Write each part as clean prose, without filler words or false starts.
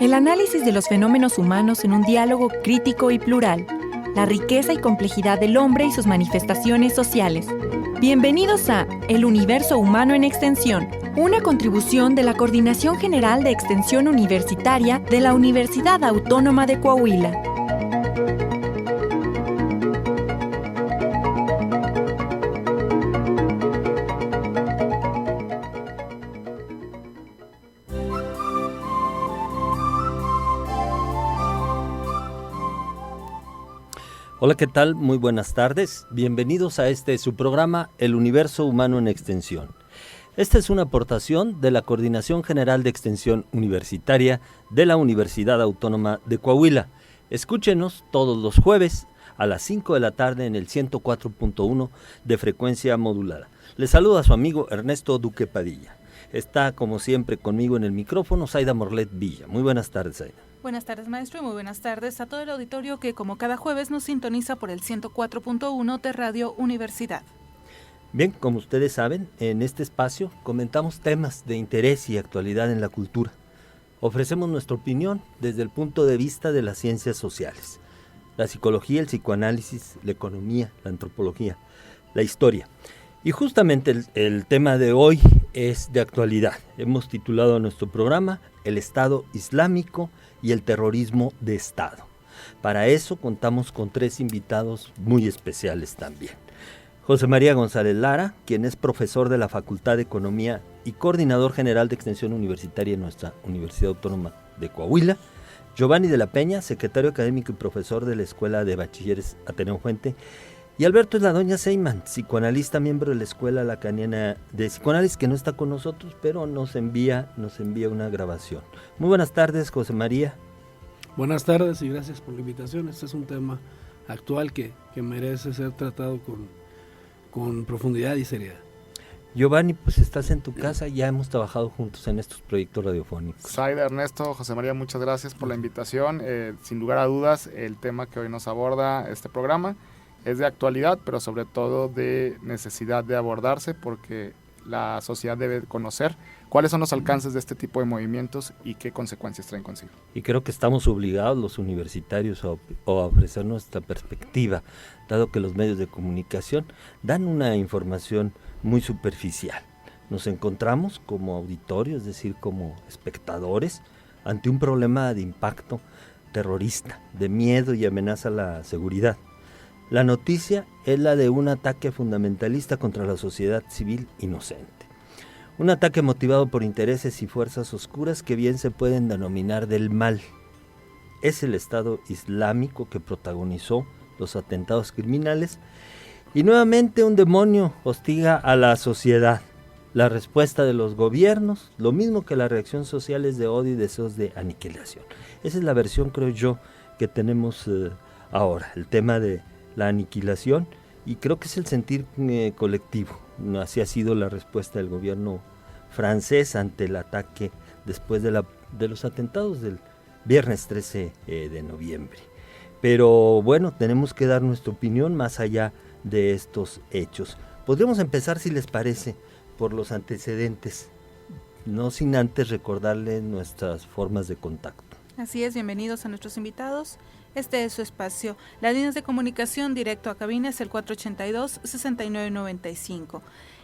El análisis de los fenómenos humanos en un diálogo crítico y plural. La riqueza y complejidad del hombre y sus manifestaciones sociales. Bienvenidos a El Universo Humano en Extensión, una contribución de la Coordinación General de Extensión Universitaria de la Universidad Autónoma de Coahuila. Hola, ¿qué tal? Muy buenas tardes. Bienvenidos a su programa El Universo Humano en Extensión. Esta es una aportación de la Coordinación General de Extensión Universitaria de la Universidad Autónoma de Coahuila. Escúchenos todos los jueves a las 5 de la tarde en el 104.1 de frecuencia modulada. Les saluda a su amigo Ernesto Duque Padilla. Está, como siempre, conmigo en el micrófono Zaida Morlet Villa. Muy buenas tardes, Zaida. Buenas tardes, maestro, y muy buenas tardes a todo el auditorio que, como cada jueves, nos sintoniza por el 104.1 de Radio Universidad. Bien, como ustedes saben, en este espacio comentamos temas de interés y actualidad en la cultura. Ofrecemos nuestra opinión desde el punto de vista de las ciencias sociales, la psicología, el psicoanálisis, la economía, la antropología, la historia. Y justamente el tema de hoy es de actualidad. Hemos titulado nuestro programa El Estado Islámico y el terrorismo de Estado. Para eso contamos con 3 invitados muy especiales también. José María González Lara, quien es profesor de la Facultad de Economía y coordinador general de Extensión Universitaria en nuestra Universidad Autónoma de Coahuila. Giovanni de la Peña, secretario académico y profesor de la Escuela de Bachilleres Ateneo Fuente. Y Alberto Doña Seyman, psicoanalista, miembro de la Escuela Lacaniana de Psicoanálisis, que no está con nosotros, pero nos envía una grabación. Muy buenas tardes, José María. Buenas tardes y gracias por la invitación. Este es un tema actual que merece ser tratado con profundidad y seriedad. Giovanni, pues estás en tu casa, ya hemos trabajado juntos en estos proyectos radiofónicos. Zaida, Ernesto, José María, muchas gracias por la invitación. Sin lugar a dudas, el tema que hoy nos aborda este programa es de actualidad, pero sobre todo de necesidad de abordarse, porque la sociedad debe conocer cuáles son los alcances de este tipo de movimientos y qué consecuencias traen consigo. Y creo que estamos obligados los universitarios a ofrecer nuestra perspectiva, dado que los medios de comunicación dan una información muy superficial. Nos encontramos como auditorio, es decir, como espectadores, ante un problema de impacto terrorista, de miedo y amenaza a la seguridad. La noticia es la de un ataque fundamentalista contra la sociedad civil inocente. Un ataque motivado por intereses y fuerzas oscuras que bien se pueden denominar del mal. Es el Estado Islámico que protagonizó los atentados criminales y nuevamente un demonio hostiga a la sociedad. La respuesta de los gobiernos, lo mismo que la reacción social, es de odio y deseos de aniquilación. Esa es la versión, creo yo, que tenemos ahora, el tema de la aniquilación, y creo que es el sentir colectivo. Así ha sido la respuesta del gobierno francés ante el ataque después de los atentados del viernes 13 de noviembre. Pero bueno, tenemos que dar nuestra opinión más allá de estos hechos. Podríamos empezar, si les parece, por los antecedentes, no sin antes recordarles nuestras formas de contacto. Así es, bienvenidos a nuestros invitados. Este es su espacio. Las líneas de comunicación directo a cabina es el 482-6995.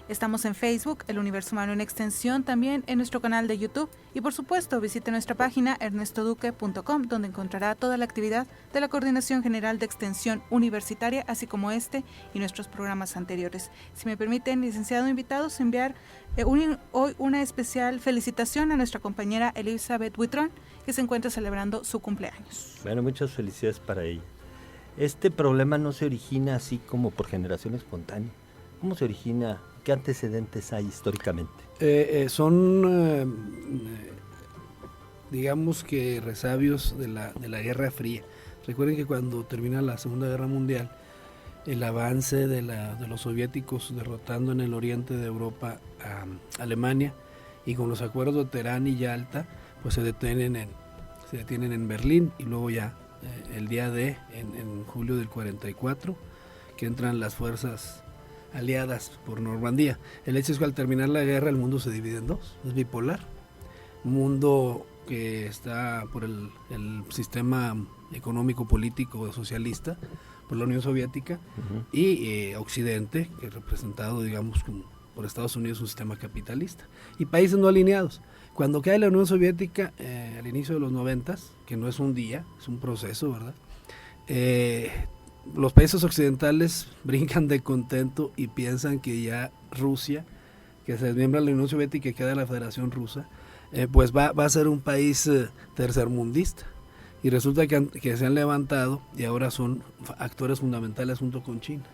Estamos en Facebook, El Universo Humano en Extensión, también en nuestro canal de YouTube. Y por supuesto, visite nuestra página ernestoduque.com, donde encontrará toda la actividad de la Coordinación General de Extensión Universitaria, así como este y nuestros programas anteriores. Si me permiten, licenciado invitados, enviar hoy una especial felicitación a nuestra compañera Elizabeth Huitrón, que se encuentra celebrando su cumpleaños. Bueno, muchas felicidades para ella. Este problema no se origina así como por generación espontánea. ¿Cómo se origina? ¿Qué antecedentes hay históricamente? Digamos que resabios de la Guerra Fría. Recuerden que cuando termina la Segunda Guerra Mundial, el avance de los soviéticos derrotando en el oriente de Europa a Alemania, y con los acuerdos de Teherán y Yalta, pues se detienen en Berlín, y luego ya el día en julio del 44, que entran las fuerzas aliadas por Normandía. El hecho es que al terminar la guerra el mundo se divide en dos, es bipolar. Mundo que está por el sistema económico político socialista, por la Unión Soviética, y Occidente, que es representado, digamos, por Estados Unidos, un sistema capitalista, y países no alineados. Cuando cae la Unión Soviética, al inicio de los 90s, que no es un día, es un proceso, ¿verdad? Los países occidentales brincan de contento y piensan que ya Rusia, que se desmiembra de la Unión Soviética y queda la Federación Rusa, pues va a ser un país tercermundista. Y resulta que se han levantado y ahora son actores fundamentales junto con China.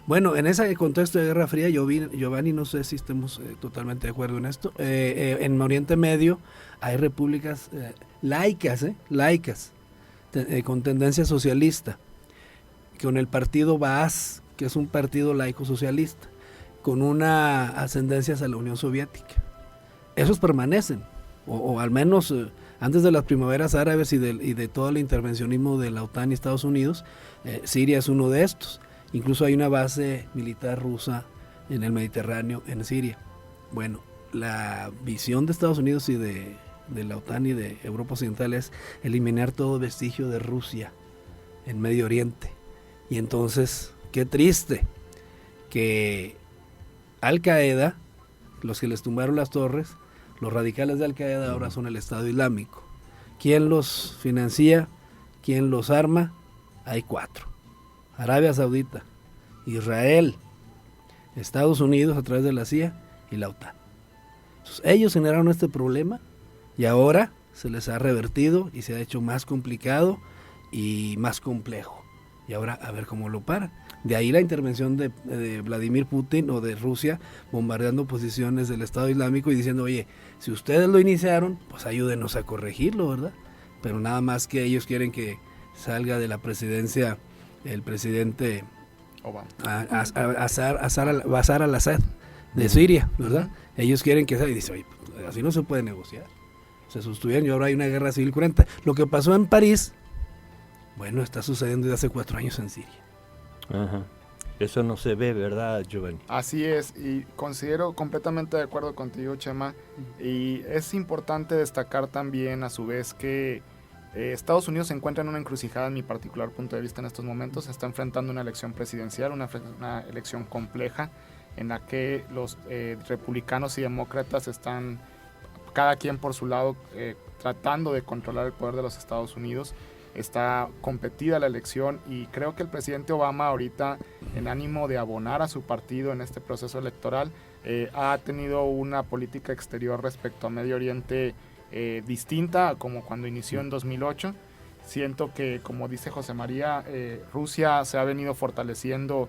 Bueno, en ese contexto de Guerra Fría, Giovanni, no sé si estemos totalmente de acuerdo en esto, en Oriente Medio hay repúblicas laicas, con tendencia socialista, con el partido Baas, que es un partido laico socialista, con una ascendencia hacia la Unión Soviética. Esos permanecen, o al menos antes de las primaveras árabes y de todo el intervencionismo de la OTAN y Estados Unidos, Siria es uno de estos. Incluso hay una base militar rusa en el Mediterráneo, en Siria. Bueno, la visión de Estados Unidos y de la OTAN y de Europa Occidental es eliminar todo vestigio de Rusia en Medio Oriente. Y entonces, qué triste que Al Qaeda, los que les tumbaron las torres, los radicales de Al Qaeda ahora son el Estado Islámico. ¿Quién los financia? ¿Quién los arma? Hay 4. Arabia Saudita, Israel, Estados Unidos a través de la CIA y la OTAN. Entonces, ellos generaron este problema y ahora se les ha revertido y se ha hecho más complicado y más complejo. Y ahora a ver cómo lo paran. De ahí la intervención de Vladimir Putin o de Rusia bombardeando posiciones del Estado Islámico y diciendo, oye, si ustedes lo iniciaron, pues ayúdenos a corregirlo, ¿verdad? Pero nada más que ellos quieren que salga de la presidencia el presidente Obama, Bashar al-Assad de Siria, ¿verdad? Ellos quieren que salga y dicen, oye, así no se puede negociar. Se sostuvieron y ahora hay una guerra civil cruenta. Lo que pasó en París, bueno, está sucediendo desde hace 4 años en Siria. Ajá. Eso no se ve, ¿verdad, Giovanni? Así es, y considero completamente de acuerdo contigo, Chema, y es importante destacar también a su vez que Estados Unidos se encuentra en una encrucijada, en mi particular punto de vista en estos momentos. Se está enfrentando una elección presidencial, una elección compleja en la que los republicanos y demócratas están cada quien por su lado tratando de controlar el poder de los Estados Unidos. Está competida la elección y creo que el presidente Obama ahorita, en ánimo de abonar a su partido en este proceso electoral, ha tenido una política exterior respecto a Medio Oriente distinta a como cuando inició en 2008. Siento que, como dice José María, Rusia se ha venido fortaleciendo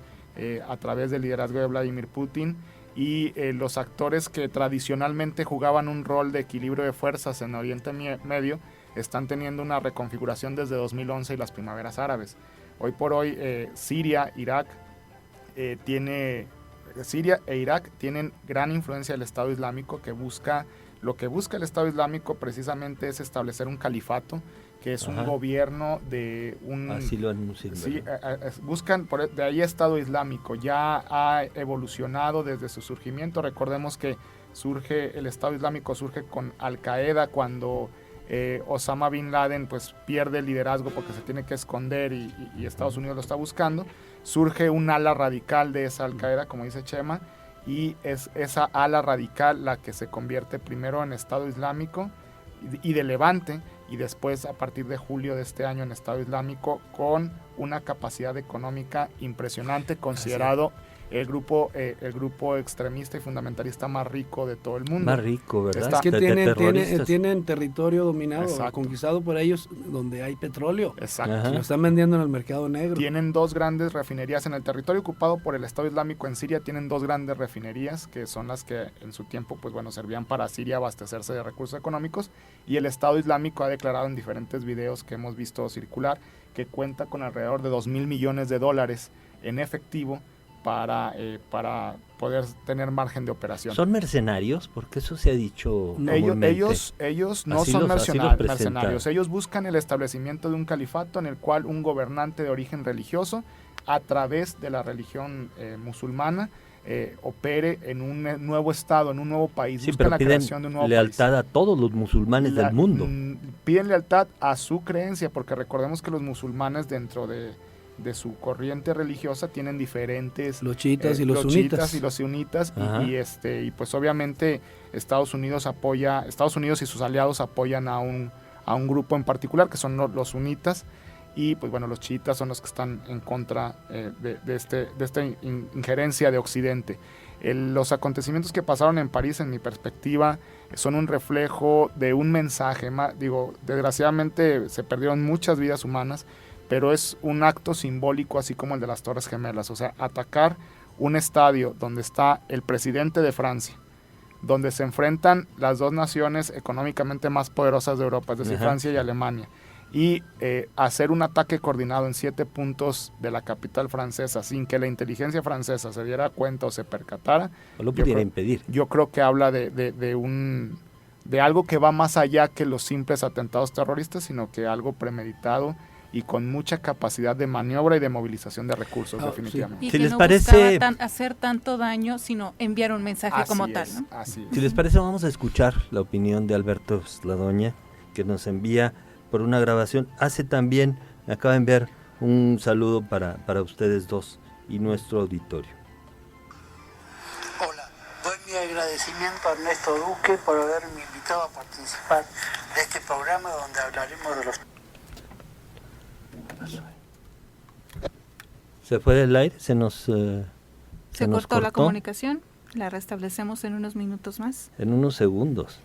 a través del liderazgo de Vladimir Putin y los actores que tradicionalmente jugaban un rol de equilibrio de fuerzas en Oriente Medio están teniendo una reconfiguración desde 2011 y las primaveras árabes. Hoy por hoy Siria e Irak tienen gran influencia del Estado Islámico lo que busca el Estado Islámico precisamente es establecer un califato, que es un gobierno de un... Así lo anuncian. Sí, buscan, de ahí Estado Islámico, ya ha evolucionado desde su surgimiento. Recordemos que el Estado Islámico surge con Al Qaeda cuando Osama Bin Laden pues pierde el liderazgo porque se tiene que esconder y Estados Unidos lo está buscando. Surge un ala radical de esa Al Qaeda, como dice Chema, y es esa ala radical la que se convierte primero en Estado Islámico y de Levante, y después a partir de julio de este año en Estado Islámico, con una capacidad económica impresionante, considerado el grupo extremista y fundamentalista más rico de todo el mundo. Más rico, ¿verdad? Es que tienen territorio dominado, conquistado por ellos, donde hay petróleo. Exacto. Lo están vendiendo en el mercado negro. Tienen 2 grandes refinerías en el territorio ocupado por el Estado Islámico en Siria. Tienen 2 grandes refinerías que son las que en su tiempo servían para Siria abastecerse de recursos económicos, y el Estado Islámico ha declarado en diferentes videos que hemos visto circular que cuenta con alrededor de $2,000 millones en efectivo para poder tener margen de operación. ¿Son mercenarios? Porque eso se ha dicho comúnmente. Ellos no son mercenarios. Ellos buscan el establecimiento de un califato en el cual un gobernante de origen religioso, a través de la religión musulmana, opere en un nuevo estado, en un nuevo país. Sí, Buscan pero la piden creación de un nuevo lealtad país. a todos los musulmanes del mundo. Piden lealtad a su creencia, porque recordemos que los musulmanes dentro de su corriente religiosa tienen diferentes, los chiitas y los los sunitas. chiitas y los sunitas, y pues obviamente Estados Unidos y sus aliados apoyan a un grupo en particular, que son los sunitas, y pues bueno, los chiitas son los que están en contra de esta injerencia de Occidente. Los acontecimientos que pasaron en París, en mi perspectiva, son un reflejo de un mensaje. Desgraciadamente se perdieron muchas vidas humanas, pero es un acto simbólico, así como el de las Torres Gemelas. O sea, atacar un estadio donde está el presidente de Francia, donde se enfrentan las dos naciones económicamente más poderosas de Europa, es decir, Francia y Alemania, y hacer un ataque coordinado en 7 puntos de la capital francesa sin que la inteligencia francesa se diera cuenta o se percatara, O lo pudiera impedir. Yo creo que habla de algo que va más allá que los simples atentados terroristas, sino que algo premeditado y con mucha capacidad de maniobra y de movilización de recursos, definitivamente. Y si que les no parece, buscaba hacer tanto daño, sino enviar un mensaje como tal, ¿no? Así es. Si les parece, vamos a escuchar la opinión de Alberto Sladoña, que nos envía por una grabación. Hace también, me acaba de enviar un saludo para ustedes dos y nuestro auditorio. Hola, doy mi agradecimiento a Ernesto Duque por haberme invitado a participar de este programa donde hablaremos de los... ¿Se fue del aire? ¿Se nos cortó la comunicación. La restablecemos en unos minutos más. En unos segundos.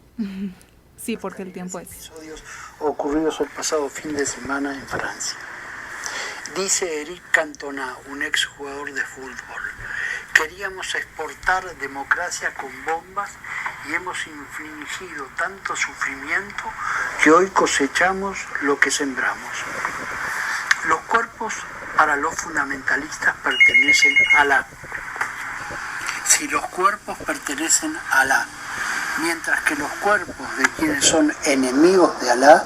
Sí, porque el tiempo es. Episodios ocurridos el pasado fin de semana en Francia. Dice Eric Cantona, un exjugador de fútbol: queríamos exportar democracia con bombas y hemos infligido tanto sufrimiento que hoy cosechamos lo que sembramos. Los cuerpos para los fundamentalistas pertenecen a Alá. Si los cuerpos pertenecen a Alá, mientras que los cuerpos de quienes son enemigos de Alá,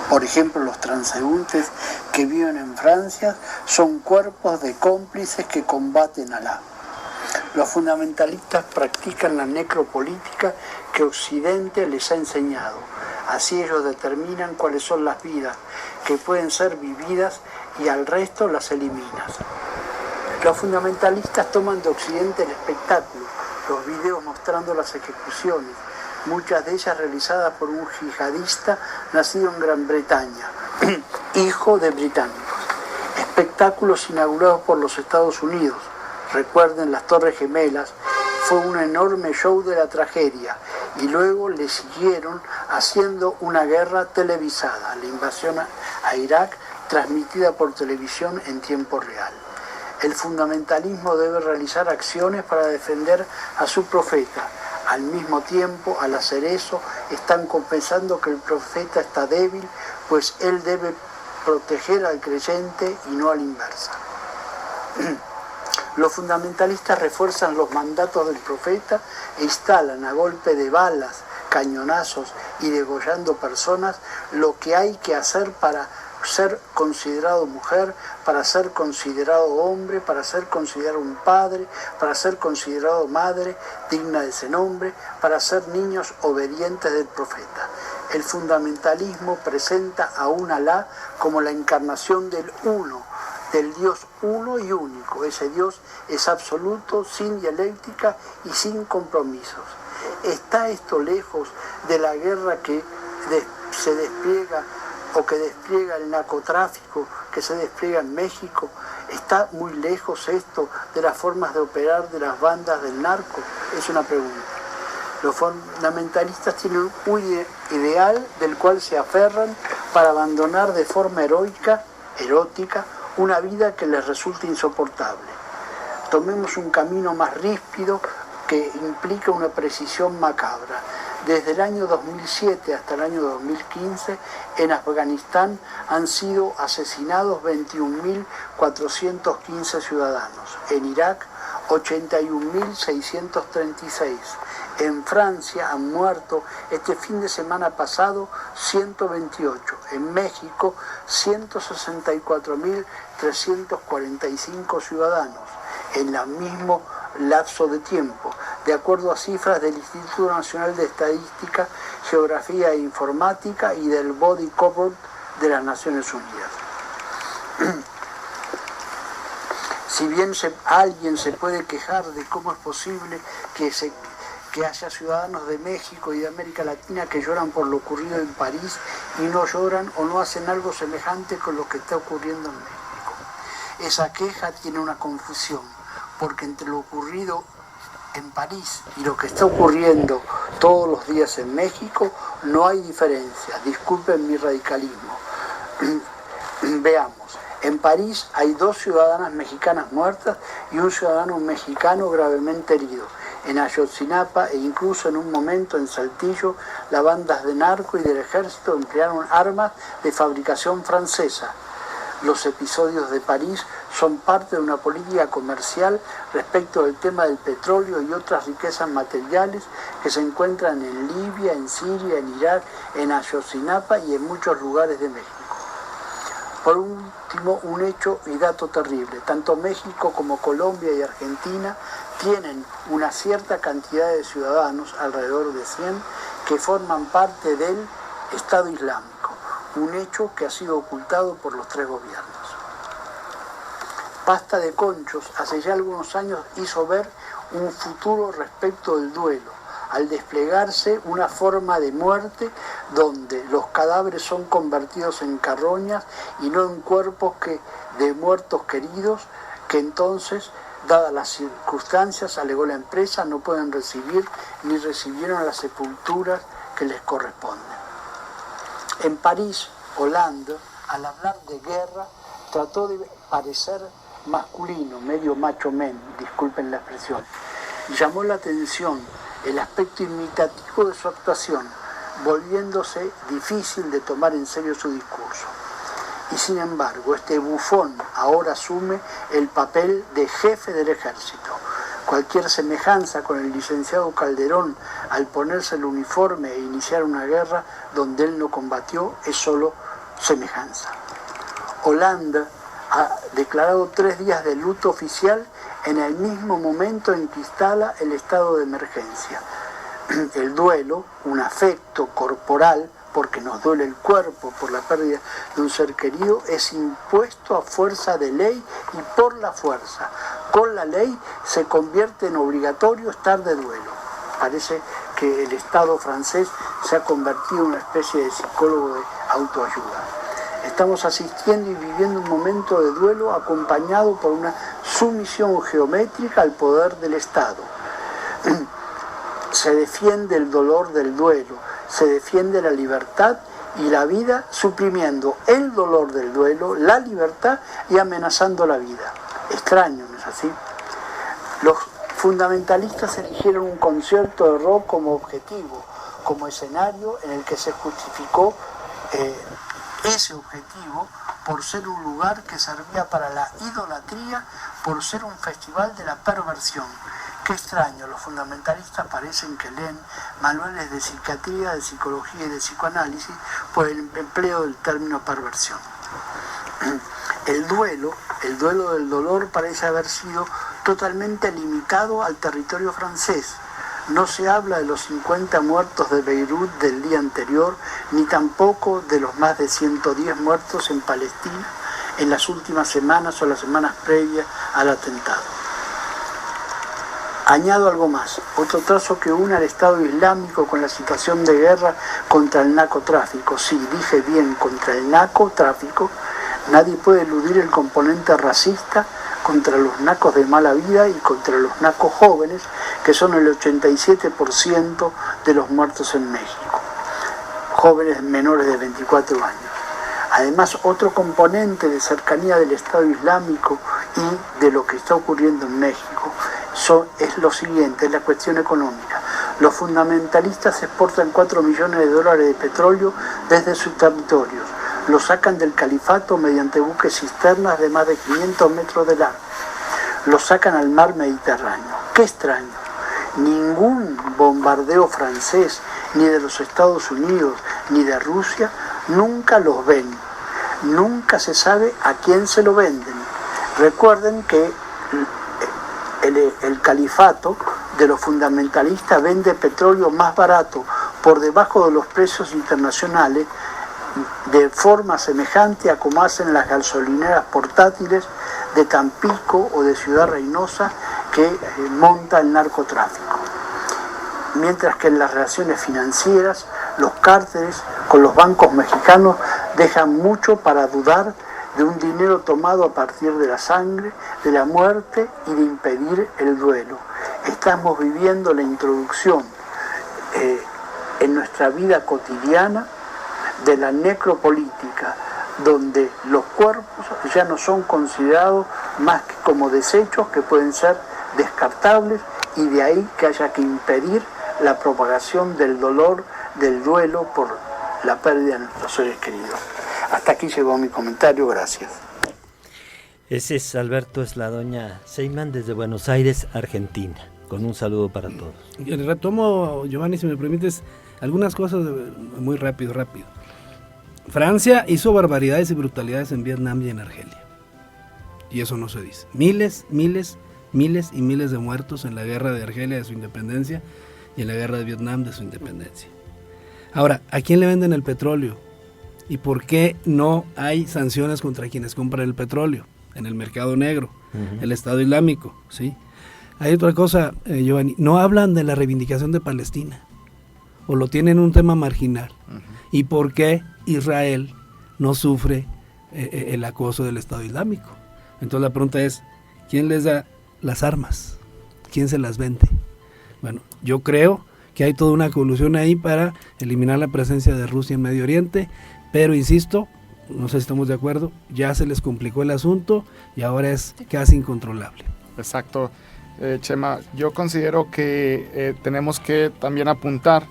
por ejemplo los transeúntes que viven en Francia, son cuerpos de cómplices que combaten a Alá. Los fundamentalistas practican la necropolítica que Occidente les ha enseñado. Así ellos determinan cuáles son las vidas que pueden ser vividas y al resto las eliminan. Los fundamentalistas toman de Occidente el espectáculo, los videos mostrando las ejecuciones, muchas de ellas realizadas por un yihadista nacido en Gran Bretaña, hijo de británicos. Espectáculos inaugurados por los Estados Unidos. Recuerden las Torres Gemelas, fue un enorme show de la tragedia y luego le siguieron haciendo una guerra televisada, la invasión a Irak transmitida por televisión en tiempo real. El fundamentalismo debe realizar acciones para defender a su profeta. Al mismo tiempo, al hacer eso, están confesando que el profeta está débil, pues él debe proteger al creyente y no a la inversa. Los fundamentalistas refuerzan los mandatos del profeta e instalan a golpe de balas, cañonazos y degollando personas lo que hay que hacer para ser considerado mujer, para ser considerado hombre, para ser considerado un padre, para ser considerado madre digna de ese nombre, para ser niños obedientes del profeta. El fundamentalismo presenta a un Alá como la encarnación del uno, del Dios uno y único. Ese Dios es absoluto, sin dialéctica y sin compromisos. ¿Está esto lejos de la guerra que se despliega o que despliega el narcotráfico, que se despliega en México? ¿Está muy lejos esto de las formas de operar de las bandas del narco? Es una pregunta. Los fundamentalistas tienen un ideal del cual se aferran para abandonar de forma erótica, una vida que les resulta insoportable. Tomemos un camino más ríspido que implica una precisión macabra. Desde el año 2007 hasta el año 2015, en Afganistán han sido asesinados 21.415 ciudadanos. En Irak, 81.636. En Francia han muerto este fin de semana pasado 128. En México, 164.345 ciudadanos. En el mismo lapso de tiempo, de acuerdo a cifras del Instituto Nacional de Estadística, Geografía e Informática y del Body Copyright de las Naciones Unidas. Si bien alguien se puede quejar de cómo es posible que haya ciudadanos de México y de América Latina que lloran por lo ocurrido en París y no lloran o no hacen algo semejante con lo que está ocurriendo en México. Esa queja tiene una confusión, porque entre lo ocurrido en París y lo que está ocurriendo todos los días en México no hay diferencia. Disculpen mi radicalismo. Veamos. En París hay 2 ciudadanas mexicanas muertas y un ciudadano mexicano gravemente herido. En Ayotzinapa e incluso en un momento en Saltillo, las bandas de narco y del ejército emplearon armas de fabricación francesa. Los episodios de París son parte de una política comercial respecto del tema del petróleo y otras riquezas materiales que se encuentran en Libia, en Siria, en Irak, en Ayotzinapa y en muchos lugares de México. Por último, un hecho y dato terrible. Tanto México como Colombia y Argentina tienen una cierta cantidad de ciudadanos, alrededor de 100, que forman parte del Estado Islámico, un hecho que ha sido ocultado por los 3 gobiernos. Pasta de Conchos hace ya algunos años hizo ver un futuro respecto del duelo, al desplegarse una forma de muerte donde los cadáveres son convertidos en carroñas y no en cuerpos de muertos queridos, que entonces, dadas las circunstancias, alegó la empresa, no pueden recibir ni recibieron las sepulturas que les corresponden. En París, Hollande, al hablar de guerra, trató de parecer masculino, medio macho men, disculpen la expresión, y llamó la atención el aspecto imitativo de su actuación, volviéndose difícil de tomar en serio su discurso. Y sin embargo, este bufón ahora asume el papel de jefe del ejército. Cualquier semejanza con el licenciado Calderón al ponerse el uniforme e iniciar una guerra donde él no combatió es solo semejanza. Hollande ha declarado 3 días de luto oficial en el mismo momento en que instala el estado de emergencia. El duelo, un afecto corporal, porque nos duele el cuerpo por la pérdida de un ser querido, es impuesto a fuerza de ley y por la fuerza. Con la ley se convierte en obligatorio estar de duelo. Parece que el Estado francés se ha convertido en una especie de psicólogo de autoayuda. Estamos asistiendo y viviendo un momento de duelo acompañado por una sumisión geométrica al poder del Estado. Se defiende el dolor del duelo, se defiende la libertad y la vida, suprimiendo el dolor del duelo, la libertad y amenazando la vida. Extraño, ¿no es así? Los fundamentalistas eligieron un concierto de rock como objetivo, como escenario en el que se justificó ese objetivo por ser un lugar que servía para la idolatría, por ser un festival de la perversión. Qué extraño, los fundamentalistas parecen que leen manuales de psiquiatría, de psicología y de psicoanálisis por el empleo del término perversión. El duelo del dolor parece haber sido totalmente limitado al territorio francés. No se habla de los 50 muertos de Beirut del día anterior, ni tampoco de los más de 110 muertos en Palestina en las últimas semanas o las semanas previas al atentado. Añado algo más, otro trazo que une al Estado Islámico con la situación de guerra contra el narcotráfico. Sí, dije bien, contra el narcotráfico. Nadie puede eludir el componente racista contra los nacos de mala vida y contra los nacos jóvenes, que son el 87% de los muertos en México, jóvenes menores de 24 años. Además, otro componente de cercanía del Estado Islámico y de lo que está ocurriendo en México es lo siguiente, es la cuestión económica. Los fundamentalistas exportan $4 millones de petróleo desde sus territorios. Lo sacan del califato mediante buques cisternas de más de 500 metros de largo. Lo sacan al mar Mediterráneo. ¡Qué extraño! Ningún bombardeo francés, ni de los Estados Unidos, ni de Rusia, nunca los ven. Nunca se sabe a quién se lo venden. Recuerden que el califato de los fundamentalistas vende petróleo más barato por debajo de los precios internacionales, de forma semejante a como hacen las gasolineras portátiles de Tampico o de Ciudad Reynosa que monta el narcotráfico. Mientras que en las relaciones financieras, los cárteles con los bancos mexicanos dejan mucho para dudar de un dinero tomado a partir de la sangre, de la muerte y de impedir el duelo. Estamos viviendo la introducción en nuestra vida cotidiana de la necropolítica, donde los cuerpos ya no son considerados más que como desechos que pueden ser descartables, y de ahí que haya que impedir la propagación del dolor, del duelo por la pérdida de nuestros seres queridos. Hasta aquí llegó mi comentario, gracias. Ese es Alberto Esladoña Seyman desde Buenos Aires, Argentina, con un saludo para todos. Retomo, Giovanni, si me permites, algunas cosas muy rápido. Francia hizo barbaridades y brutalidades en Vietnam y en Argelia, y eso no se dice. Miles y miles de muertos en la guerra de Argelia de su independencia y en la guerra de Vietnam de su independencia. Ahora, ¿a quién le venden el petróleo? ¿Y por qué no hay sanciones contra quienes compran el petróleo en el mercado negro? El Estado Islámico, ¿sí? Hay otra cosa, Giovanni, no hablan de la reivindicación de Palestina, o lo tienen un tema marginal. ¿Y por qué Israel no sufre el acoso del Estado Islámico? Entonces la pregunta es, ¿quién les da las armas? ¿Quién se las vende? Bueno, yo creo que hay toda una colusión ahí para eliminar la presencia de Rusia en Medio Oriente, pero insisto, no sé si estamos de acuerdo, ya se les complicó el asunto y ahora es casi incontrolable. Exacto, Chema, yo considero que tenemos que también apuntar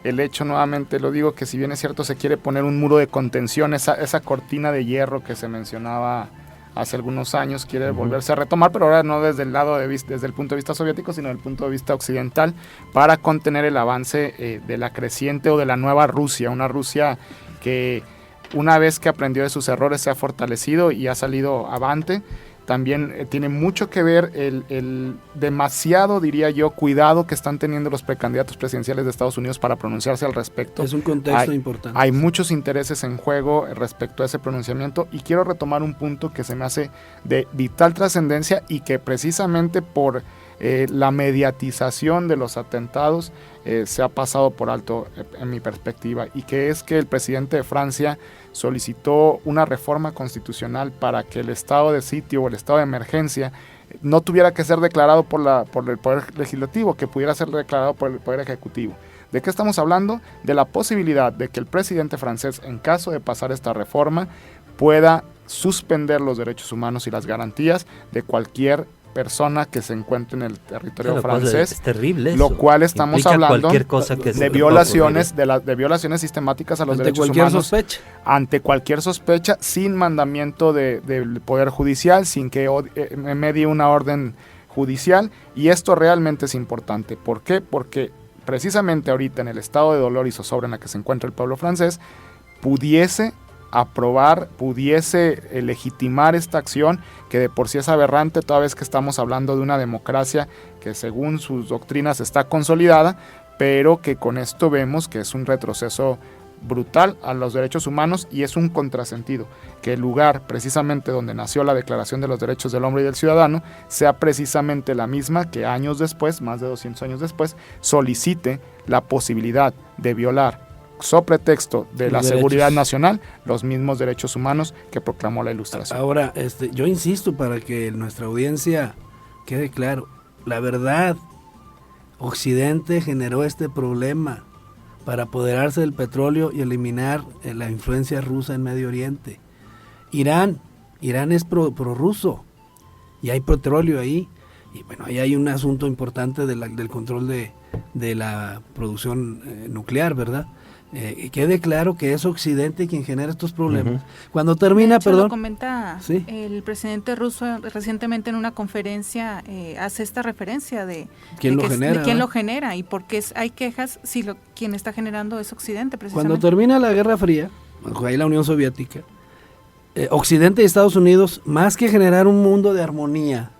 el hecho, nuevamente lo digo, que si bien es cierto se quiere poner un muro de contención, esa cortina de hierro que se mencionaba hace algunos años quiere volverse a retomar, pero ahora no desde desde el punto de vista soviético, sino desde el punto de vista occidental, para contener el avance de la creciente o de la nueva Rusia, una Rusia que una vez que aprendió de sus errores se ha fortalecido y ha salido avante. También tiene mucho que ver el demasiado, diría yo, cuidado que están teniendo los precandidatos presidenciales de Estados Unidos para pronunciarse al respecto. Es un contexto importante. Hay muchos intereses en juego respecto a ese pronunciamiento, y quiero retomar un punto que se me hace de vital trascendencia y que precisamente por la mediatización de los atentados se ha pasado por alto en mi perspectiva, y que es que el presidente de Francia solicitó una reforma constitucional para que el estado de sitio o el estado de emergencia no tuviera que ser declarado por el Poder Legislativo, que pudiera ser declarado por el Poder Ejecutivo. ¿De qué estamos hablando? De la posibilidad de que el presidente francés, en caso de pasar esta reforma, pueda suspender los derechos humanos y las garantías de cualquier persona que se encuentre en el territorio francés. Es terrible eso. Lo cual estamos hablando de violaciones sistemáticas a los derechos humanos ante cualquier sospecha, sin mandamiento del Poder Judicial, sin que medie una orden judicial. Y esto realmente es importante. ¿Por qué? Porque precisamente ahorita, en el estado de dolor y zozobra en la que se encuentra el pueblo francés, pudiese legitimar esta acción, que de por sí es aberrante, toda vez que estamos hablando de una democracia que según sus doctrinas está consolidada, pero que con esto vemos que es un retroceso brutal a los derechos humanos, y es un contrasentido que el lugar precisamente donde nació la Declaración de los Derechos del Hombre y del Ciudadano sea precisamente la misma que años después, más de 200 años después, solicite la posibilidad de violar, so pretexto de la seguridad nacional, los mismos derechos humanos que proclamó la Ilustración. Ahora, yo insisto, para que nuestra audiencia quede claro, la verdad, Occidente generó este problema para apoderarse del petróleo y eliminar la influencia rusa en Medio Oriente. Irán es prorruso y hay petróleo ahí, y bueno, ahí hay un asunto importante del control de la producción nuclear, ¿verdad? Quede claro que es Occidente quien genera estos problemas. Cuando termina, de hecho, lo comenta el presidente ruso recientemente en una conferencia, hace esta referencia de quién lo genera y por qué hay quejas si quien está generando es Occidente, precisamente. Cuando termina la Guerra Fría, ahí la Unión Soviética, Occidente y Estados Unidos, más que generar un mundo de armonía,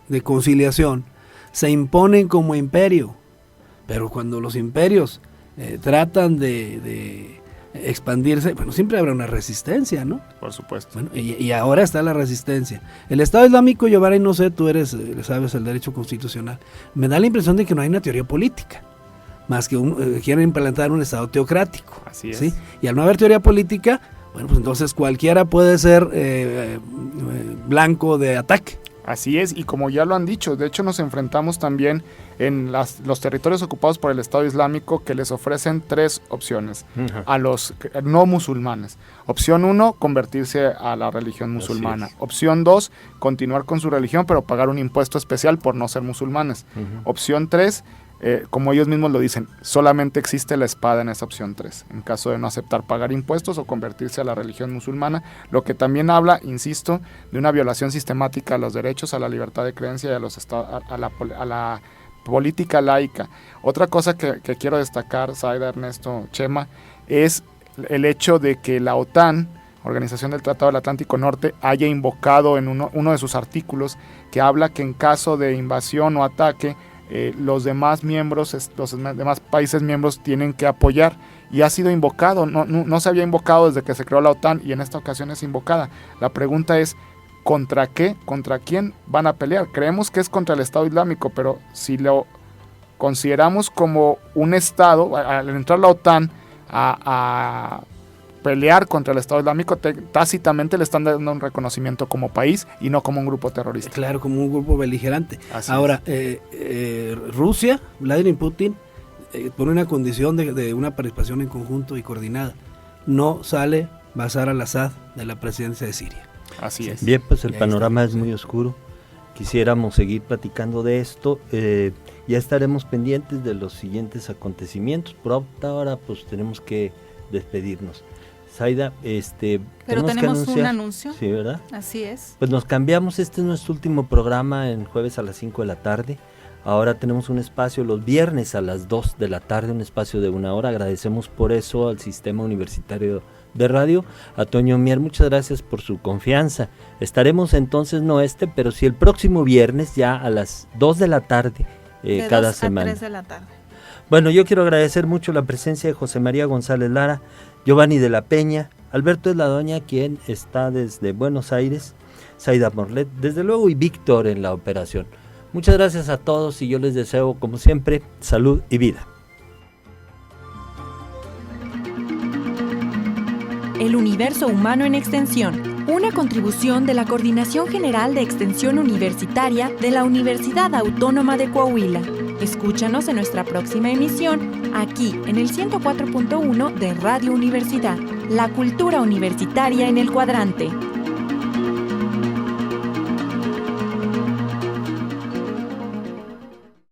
de conciliación, se imponen como imperio, pero cuando los imperios tratan de expandirse, bueno, siempre habrá una resistencia, ¿no? Por supuesto. Bueno, y ahora está la resistencia. El Estado Islámico, Giovanni, no sé, tú sabes el derecho constitucional, me da la impresión de que no hay una teoría política, más que quieren implantar un Estado teocrático. Así es. ¿Sí? Y al no haber teoría política, bueno, pues entonces cualquiera puede ser blanco de ataque. Así es, y como ya lo han dicho, de hecho nos enfrentamos también en los territorios ocupados por el Estado Islámico, que les ofrecen 3 opciones a los no musulmanes. Opción 1, convertirse a la religión musulmana. Opción 2, continuar con su religión pero pagar un impuesto especial por no ser musulmanes. Opción 3, como ellos mismos lo dicen, solamente existe la espada en esa opción 3, en caso de no aceptar pagar impuestos o convertirse a la religión musulmana, lo que también habla, insisto, de una violación sistemática a los derechos, a la libertad de creencia y a la política laica. Otra cosa que quiero destacar, Zaida, Ernesto, Chema, es el hecho de que la OTAN, Organización del Tratado del Atlántico Norte, haya invocado en uno de sus artículos que habla que en caso de invasión o ataque, los demás países miembros tienen que apoyar, y ha sido invocado, no se había invocado desde que se creó la OTAN, y en esta ocasión es invocada. La pregunta es, ¿contra qué? ¿Contra quién van a pelear? Creemos que es contra el Estado Islámico, pero si lo consideramos como un Estado, al entrar la OTAN a pelear contra el Estado Islámico, tácitamente le están dando un reconocimiento como país y no como un grupo terrorista. Claro, como un grupo beligerante. Así Ahora, Rusia, Vladimir Putin, pone una condición de una participación en conjunto y coordinada. No sale Bashar al-Assad de la presidencia de Siria. Así es. Bien, pues el panorama es muy oscuro. Quisiéramos seguir platicando de esto. Ya estaremos pendientes de los siguientes acontecimientos. Por ahora, pues tenemos que despedirnos. Zaida, pero tenemos un anuncio. Sí, ¿verdad? Así es. Pues nos cambiamos, este es nuestro último programa en jueves a las 5 de la tarde. Ahora tenemos un espacio los viernes a las 2 de la tarde, un espacio de 1 hora. Agradecemos por eso al Sistema Universitario de Radio. A Toño Mier, muchas gracias por su confianza. Estaremos entonces, no pero sí el próximo viernes ya a las 2 de la tarde, de cada 2 semana. a 3 de la tarde. Bueno, yo quiero agradecer mucho la presencia de José María González Lara, Giovanni de la Peña, Alberto Esladoña, quien está desde Buenos Aires, Zaida Morlet, desde luego, y Víctor en la operación. Muchas gracias a todos y yo les deseo, como siempre, salud y vida. El universo humano en extensión, una contribución de la Coordinación General de Extensión Universitaria de la Universidad Autónoma de Coahuila. Escúchanos en nuestra próxima emisión, aquí en el 104.1 de Radio Universidad, la cultura universitaria en el cuadrante.